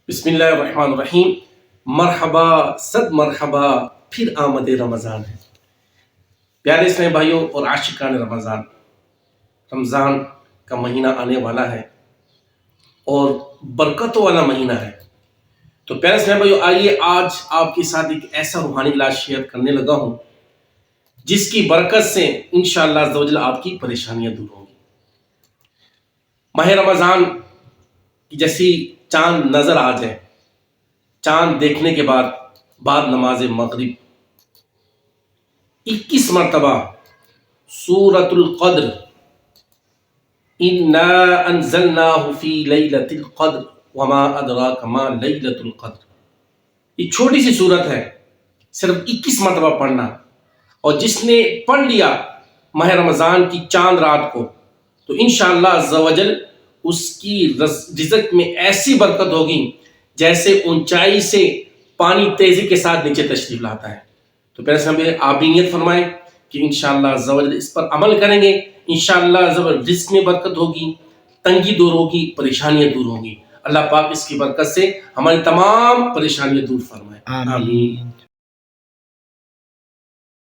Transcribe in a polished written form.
بسم اللہ الرحمن الرحیم۔ مرحبا صد مرحبا، پھر آمد رمضان ہے۔ پیارے اسلام بھائیوں اور عاشقان رمضان، رمضان کا مہینہ آنے والا ہے اور برکتوں والا مہینہ ہے۔ تو پیارے اسلام بھائیوں، آئیے آج آپ کے ساتھ ایک ایسا روحانی علاج شیئر کرنے لگا ہوں جس کی برکت سے انشاءاللہ عز و جل آپ کی پریشانیاں دور ہوں گی۔ ماہ رمضان کی جیسی چاند نظر آ جائے، چاند دیکھنے کے بعد نماز مغرب 21 مرتبہ سورۃ القدر، انا انزلناہ فی لیلۃ القدر وما ادراک ما لیلۃ القدر، یہ چھوٹی سی سورت ہے، صرف 21 مرتبہ پڑھنا، اور جس نے پڑھ لیا ماہ رمضان کی چاند رات کو تو انشاءاللہ عز و جل اس کی رزق میں ایسی برکت ہوگی جیسے اونچائی سے پانی تیزی کے ساتھ نیچے تشریف لاتا ہے۔ تو پہلے سے ہمیں آپ بھی نیت فرمائیں کہ انشاءاللہ عز و جل اس پر عمل کریں گے، انشاءاللہ عز و جل رزق میں برکت ہوگی، تنگی دور ہوگی، پریشانیاں دور ہوں گی۔ اللہ پاک اس کی برکت سے ہماری تمام پریشانیاں دور فرمائے، آمین۔